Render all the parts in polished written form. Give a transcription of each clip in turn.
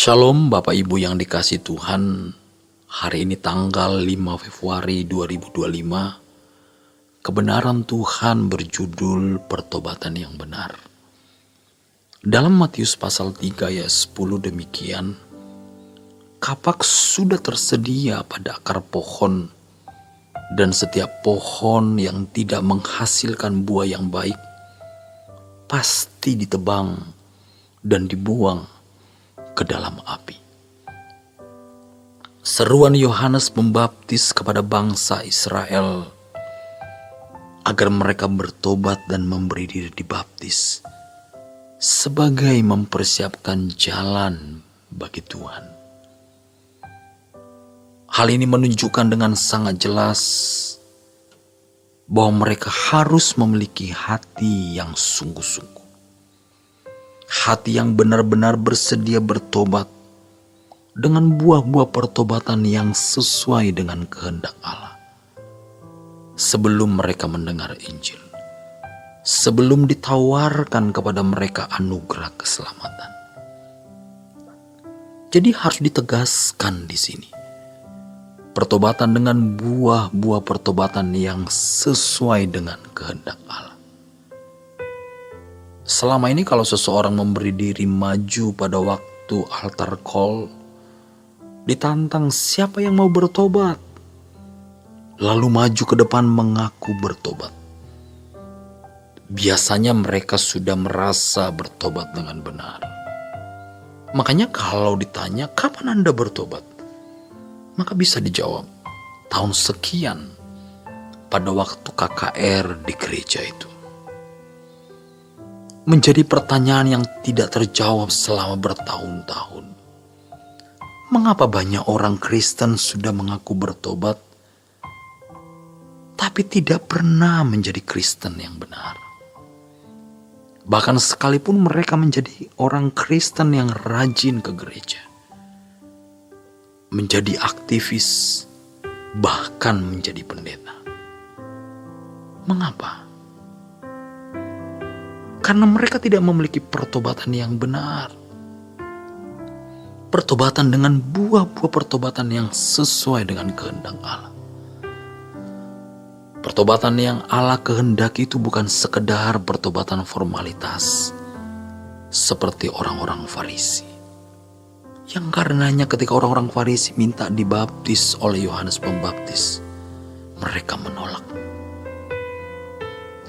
Shalom Bapak Ibu yang dikasihi Tuhan. Hari ini tanggal 5 Februari 2025. Kebenaran Tuhan berjudul pertobatan yang benar. Dalam Matius pasal 3 ayat 10 demikian, kapak sudah tersedia pada akar pohon, dan setiap pohon yang tidak menghasilkan buah yang baik pasti ditebang dan dibuang ke dalam api. Seruan Yohanes Pembaptis kepada bangsa Israel agar mereka bertobat dan memberi diri dibaptis sebagai mempersiapkan jalan bagi Tuhan. Hal ini menunjukkan dengan sangat jelas bahwa mereka harus memiliki hati yang sungguh-sungguh. Hati yang benar-benar bersedia bertobat dengan buah-buah pertobatan yang sesuai dengan kehendak Allah. Sebelum mereka mendengar Injil, sebelum ditawarkan kepada mereka anugerah keselamatan. Jadi harus ditegaskan di sini. Pertobatan dengan buah-buah pertobatan yang sesuai dengan kehendak Allah. Selama ini kalau seseorang memberi diri maju pada waktu altar call, ditantang siapa yang mau bertobat, lalu maju ke depan mengaku bertobat. Biasanya mereka sudah merasa bertobat dengan benar. Makanya kalau ditanya kapan Anda bertobat, maka bisa dijawab tahun sekian pada waktu KKR di gereja itu. Menjadi pertanyaan yang tidak terjawab selama bertahun-tahun. Mengapa banyak orang Kristen sudah mengaku bertobat, tapi tidak pernah menjadi Kristen yang benar? Bahkan sekalipun mereka menjadi orang Kristen yang rajin ke gereja, menjadi aktivis, bahkan menjadi pendeta. Mengapa? Karena mereka tidak memiliki pertobatan yang benar. Pertobatan dengan buah-buah pertobatan yang sesuai dengan kehendak Allah. Pertobatan yang Allah kehendaki itu bukan sekedar pertobatan formalitas seperti orang-orang Farisi. Yang karenanya ketika orang-orang Farisi minta dibaptis oleh Yohanes Pembaptis, mereka menolak.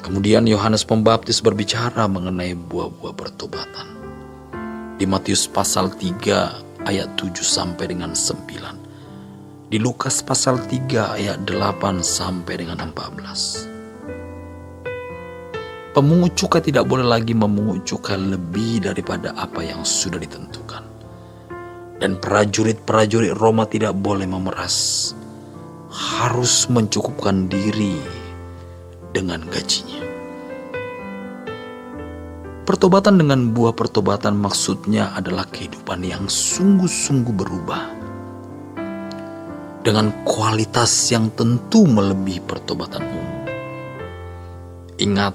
Kemudian Yohanes Pembaptis berbicara mengenai buah-buah pertobatan. Di Matius pasal 3 ayat 7 sampai dengan 9. Di Lukas pasal 3 ayat 8 sampai dengan 14. Pemungut cukai tidak boleh lagi memungut cukai lebih daripada apa yang sudah ditentukan. Dan prajurit-prajurit Roma tidak boleh memeras. Harus mencukupkan diri dengan gajinya. Pertobatan dengan buah pertobatan maksudnya adalah kehidupan yang sungguh-sungguh berubah. Dengan kualitas yang tentu melebihi pertobatan umum. Ingat,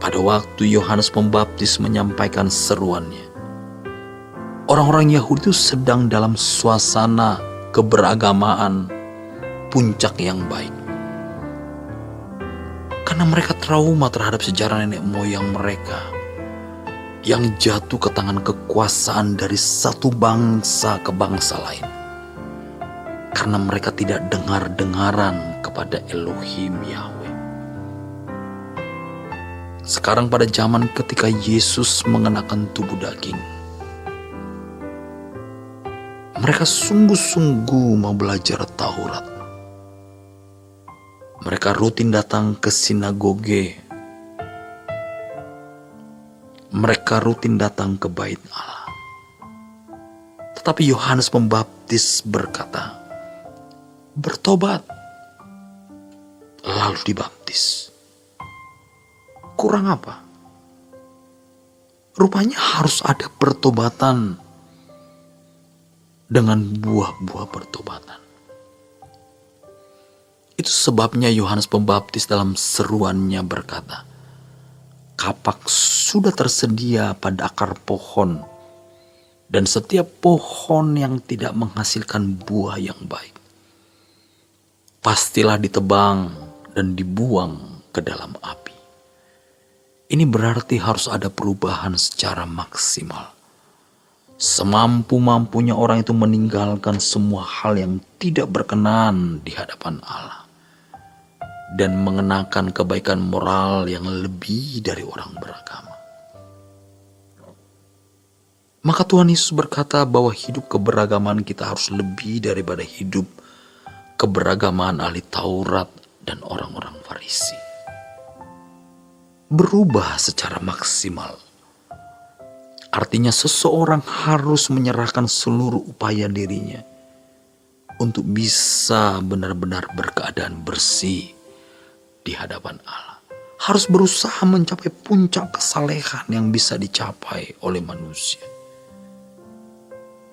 pada waktu Yohanes Pembaptis menyampaikan seruannya, orang-orang Yahudi itu sedang dalam suasana keberagamaan puncak yang baik. Karena mereka trauma terhadap sejarah nenek moyang mereka yang jatuh ke tangan kekuasaan dari satu bangsa ke bangsa lain. Karena mereka tidak dengar-dengaran kepada Elohim Yahweh. Sekarang pada zaman ketika Yesus mengenakan tubuh daging, mereka sungguh-sungguh mau belajar Taurat. Mereka rutin datang ke sinagoge. Mereka rutin datang ke bait Allah. Tetapi Yohanes Pembaptis berkata, bertobat, lalu dibaptis. Kurang apa? Rupanya harus ada pertobatan dengan buah-buah pertobatan. Itu sebabnya Yohanes Pembaptis dalam seruannya berkata, kapak sudah tersedia pada akar pohon, dan setiap pohon yang tidak menghasilkan buah yang baik pastilah ditebang dan dibuang ke dalam api. Ini berarti harus ada perubahan secara maksimal. Semampu-mampunya orang itu meninggalkan semua hal yang tidak berkenan di hadapan Allah dan mengenakan kebaikan moral yang lebih dari orang beragama. Maka Tuhan Yesus berkata bahwa hidup keberagaman kita harus lebih daripada hidup keberagaman ahli Taurat dan orang-orang Farisi. Berubah secara maksimal. Artinya seseorang harus menyerahkan seluruh upaya dirinya untuk bisa benar-benar berkeadaan bersih di hadapan Allah. Harus berusaha mencapai puncak kesalehan yang bisa dicapai oleh manusia.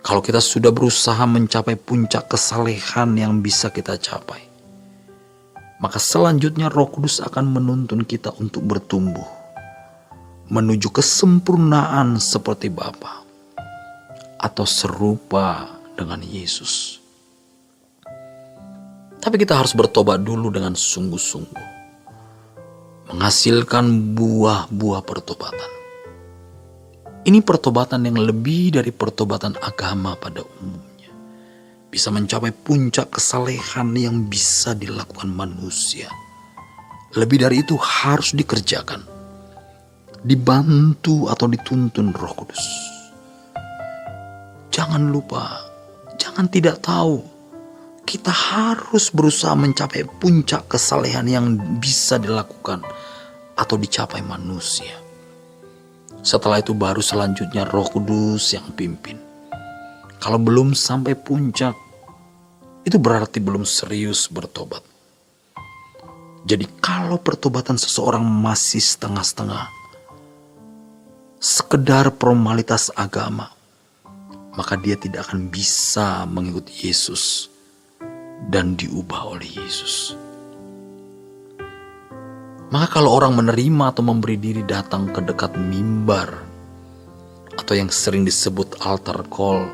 Kalau kita sudah berusaha mencapai puncak kesalehan yang bisa kita capai, maka selanjutnya Roh Kudus akan menuntun kita untuk bertumbuh menuju kesempurnaan seperti Bapa atau serupa dengan Yesus. Tapi kita harus bertobat dulu dengan sungguh-sungguh, menghasilkan buah-buah pertobatan. Ini pertobatan yang lebih dari pertobatan agama pada umumnya. Bisa mencapai puncak kesalehan yang bisa dilakukan manusia. Lebih dari itu harus dikerjakan, dibantu atau dituntun Roh Kudus. Jangan lupa, jangan tidak tahu, kita harus berusaha mencapai puncak kesalehan yang bisa dilakukan atau dicapai manusia. Setelah itu baru selanjutnya Roh Kudus yang pimpin. Kalau belum sampai puncak, itu berarti belum serius bertobat. Jadi kalau pertobatan seseorang masih setengah-setengah, sekedar formalitas agama, maka dia tidak akan bisa mengikuti Yesus dan diubah oleh Yesus. Maka kalau orang menerima atau memberi diri datang ke dekat mimbar atau yang sering disebut altar call,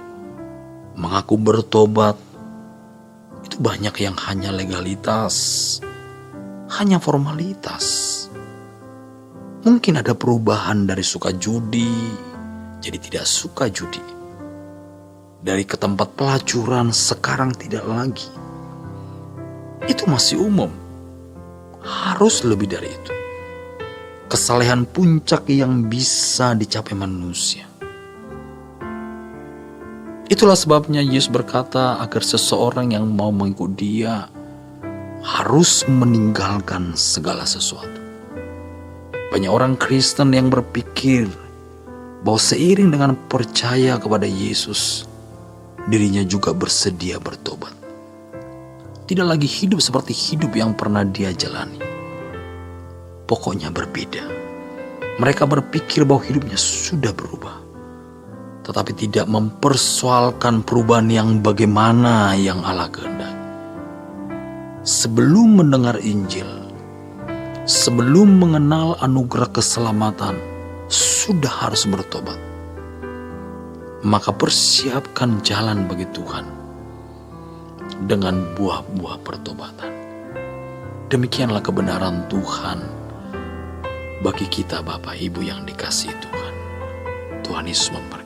mengaku bertobat, itu banyak yang hanya legalitas, hanya formalitas. Mungkin ada perubahan dari suka judi jadi tidak suka judi. Dari ke tempat pelacuran sekarang tidak lagi. Itu masih umum. Harus lebih dari itu. Kesalehan puncak yang bisa dicapai manusia. Itulah sebabnya Yesus berkata agar seseorang yang mau mengikut Dia harus meninggalkan segala sesuatu. Banyak orang Kristen yang berpikir bahwa seiring dengan percaya kepada Yesus, dirinya juga bersedia bertobat. Tidak lagi hidup seperti hidup yang pernah dia jalani. Pokoknya berbeda. Mereka berpikir bahwa hidupnya sudah berubah, tetapi tidak mempersoalkan perubahan yang bagaimana yang Allah kehendaki. Sebelum mendengar Injil, sebelum mengenal anugerah keselamatan, sudah harus bertobat. Maka persiapkan jalan bagi Tuhan dengan buah-buah pertobatan. Demikianlah kebenaran Tuhan bagi kita Bapak Ibu yang dikasihi Tuhan. Tuhan Yesus memberkati.